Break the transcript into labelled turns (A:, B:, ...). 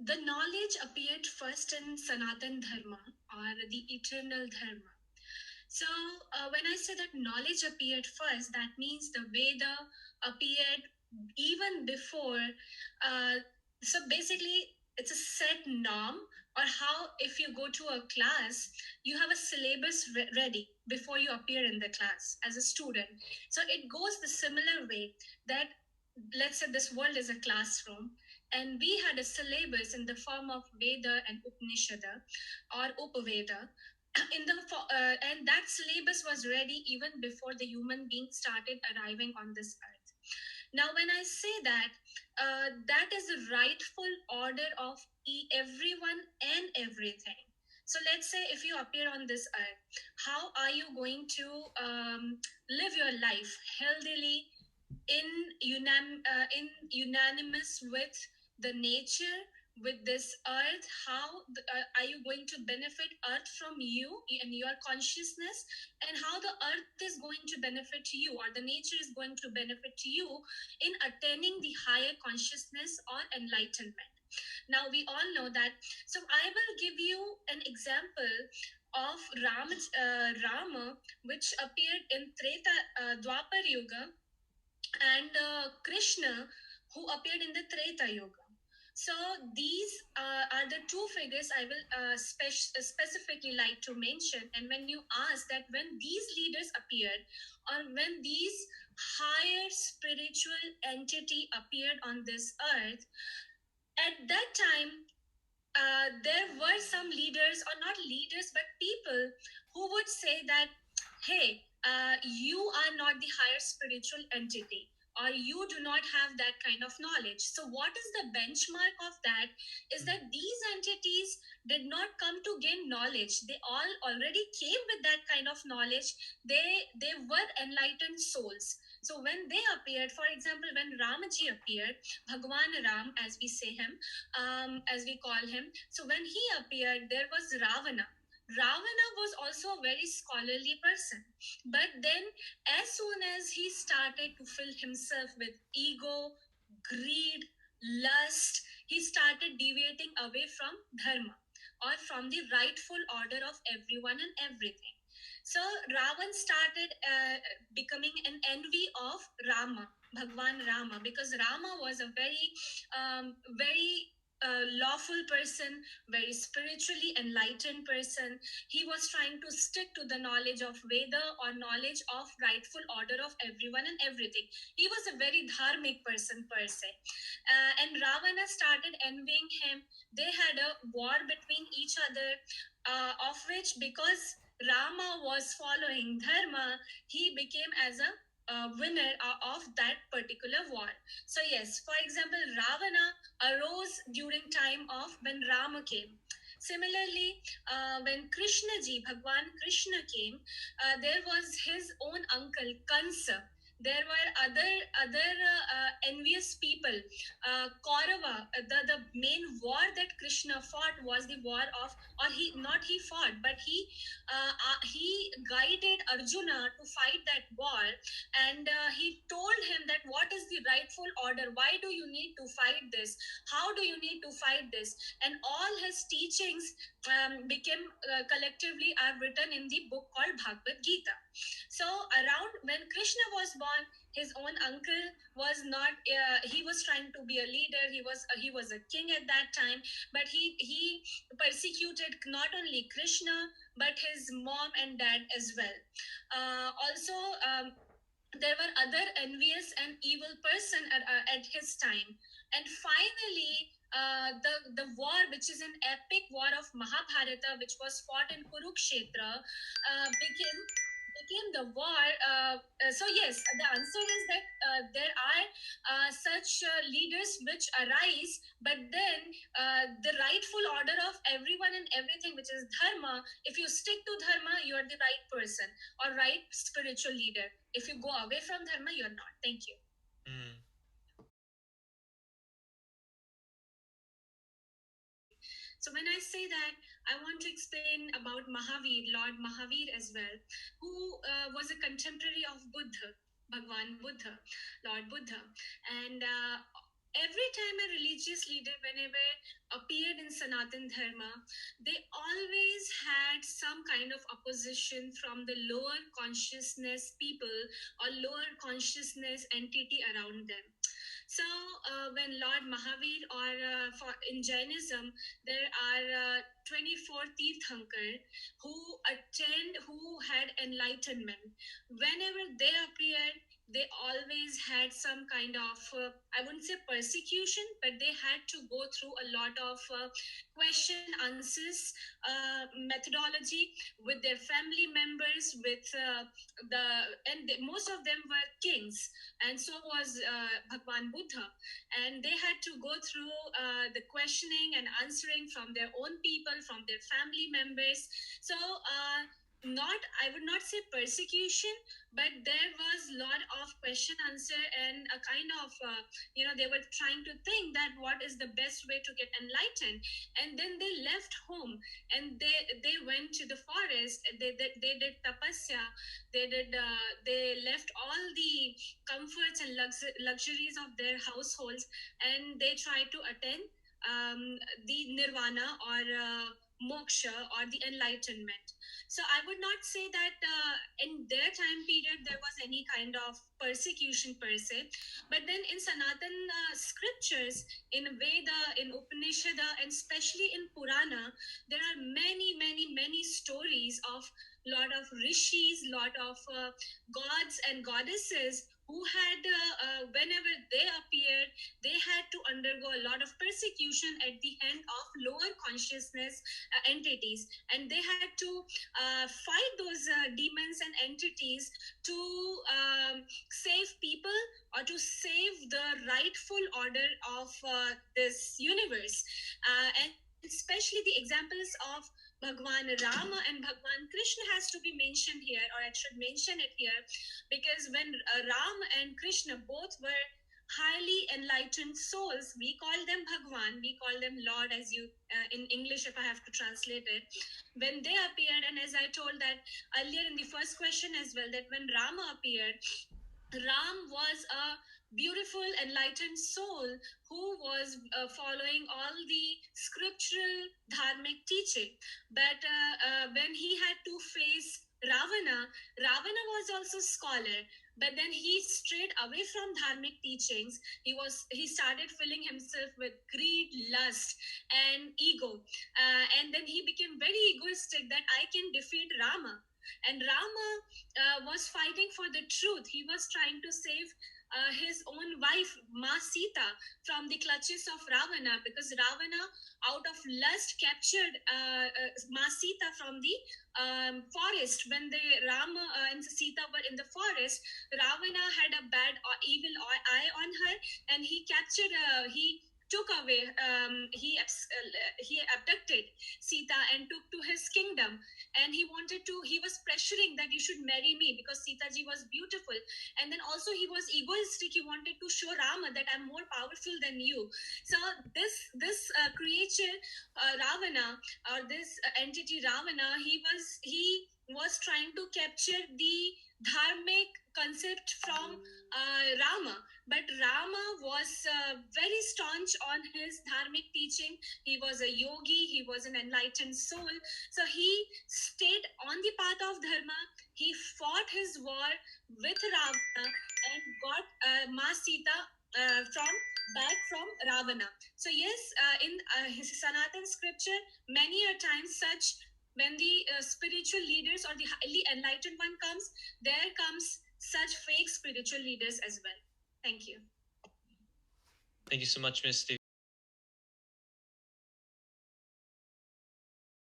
A: the knowledge appeared first in Sanatan Dharma, or the eternal Dharma. So, when I say that knowledge appeared first, that means the Veda appeared even before. Uh, so, basically, it's a set norm, or how if you go to a class, you have a syllabus ready before you appear in the class as a student. So, it goes the similar way that, let's say, this world is a classroom, and we had a syllabus in the form of Veda and Upanishada or Upaveda. And that syllabus was ready even before the human being started arriving on this earth. Now, when I say that, that is the rightful order of everyone and everything. So let's say if you appear on this earth, how are you going to live your life healthily, in unanimous with the nature, with this earth? How are you going to benefit earth from you and your consciousness, and how the earth is going to benefit you, or the nature is going to benefit you in attaining the higher consciousness or enlightenment? Now we all know that. So I will give you an example of Rama, which appeared in Treta, Dwapar Yuga, and Krishna, who appeared in the Treta Yuga. So these are the two figures I will specifically like to mention. And when you ask that when these leaders appeared, or when these higher spiritual entity appeared on this earth, at that time, there were some leaders, or not leaders, but people who would say that, hey, you are not the higher spiritual entity, or you do not have that kind of knowledge. So, what is the benchmark of that? Is that these entities did not come to gain knowledge. They all already came with that kind of knowledge. They were enlightened souls. So when they appeared, for example, when Ramaji appeared, Bhagwan Ram, as we say him, as we call him. So when he appeared, there was Ravana. Ravana was also a very scholarly person. But then, as soon as he started to fill himself with ego, greed, lust, he started deviating away from dharma, or from the rightful order of everyone and everything. So Ravan started becoming an envy of Rama, Bhagwan Rama, because Rama was a very lawful person, very spiritually enlightened person. He was trying to stick to the knowledge of Veda, or knowledge of rightful order of everyone and everything. He was a very dharmic person per se. And Ravana started envying him. They had a war between each other, of which, because Rama was following dharma, he became as a winner of that particular war. So yes, for example, Ravana arose during time of when Rama came. Similarly, when Krishna ji, Bhagwan Krishna came, there was his own uncle Kansa. There were other envious people. Kaurava, the main war that Krishna fought was the war of, or he fought, but he guided Arjuna to fight that war, and he told him that what is the rightful order, why do you need to fight this, how do you need to fight this, and all his teachings became collectively are written in the book called Bhagavad Gita. So around when Krishna was born, his own uncle was not. He was trying to be a leader. He was a king at that time, but he persecuted not only Krishna but his mom and dad as well. Also. There were other envious and evil person at his time, and finally the war, which is an epic war of Mahabharata, which was fought in Kurukshetra, became the war. So yes, the answer is that there are such leaders which arise, but then the rightful order of everyone and everything, which is dharma, if you stick to dharma, you are the right person or right spiritual leader. If you go away from dharma, you're not. Thank you. So when I say that, I want to explain about Mahavir, Lord Mahavir as well, who was a contemporary of Buddha, Bhagwan Buddha, Lord Buddha. And every time a religious leader, whenever appeared in Sanatan Dharma, they always had some kind of opposition from the lower consciousness people or lower consciousness entity around them. So when Lord Mahavir or in Jainism, there are 24 Tirthankar who had enlightenment. Whenever they appeared, they always had some kind of, I wouldn't say persecution, but they had to go through a lot of question answers methodology with their family members, with most of them were kings, and so was Bhagwan Buddha, and they had to go through the questioning and answering from their own people, from their family members. So not, I would not say persecution, but there was a lot of question answer and a kind of they were trying to think that what is the best way to get enlightened. And then they left home and they went to the forest. They did tapasya. They left all the comforts and luxuries of their households, and they tried to attain the nirvana or moksha or the enlightenment. So I would not say that in their time period there was any kind of persecution per se, but then in Sanatan scriptures, in Veda, in Upanishada, and especially in Purana, there are many stories of lot of rishis, lot of gods and goddesses who had, whenever they appeared, they had to undergo a lot of persecution at the hand of lower consciousness entities, and they had to fight those demons and entities to save people or to save the rightful order of this universe. And especially the examples of Bhagwan Rama and Bhagwan Krishna has to be mentioned here, or I should mention it here, because when Ram and Krishna both were highly enlightened souls, we call them Bhagwan, we call them Lord, as you in English, if I have to translate it. When they appeared, and as I told that earlier in the first question as well, that when Rama appeared, Ram was a beautiful, enlightened soul who was following all the scriptural dharmic teaching. But when he had to face Ravana, Ravana was also scholar, but then he strayed away from dharmic teachings. He started filling himself with greed, lust, and ego, and then he became very egoistic that I can defeat Rama. And Rama was fighting for the truth. He was trying to save his own wife, Ma Sita, from the clutches of Ravana, because Ravana, out of lust, captured Ma Sita from the forest. When the Rama and Sita were in the forest, Ravana had a bad or evil eye on her, and he captured, he took away, he abducted Sita and took to his kingdom. And he was pressuring that you should marry me because Sita ji was beautiful. And then also he was egoistic. He wanted to show Rama that I'm more powerful than you. So this creature, Ravana, or this entity Ravana, he was trying to capture the dharmic concept from Rama. But Rama was very staunch on his dharmic teaching. He was a yogi, he was an enlightened soul. So he stayed on the path of Dharma. He fought his war with Ravana and got Ma Sita back from Ravana. So yes, in his Sanatan scripture, many a times such, when the spiritual leaders or the highly enlightened one comes, there comes such fake spiritual leaders as well. Thank you.
B: Thank you so much, Ms.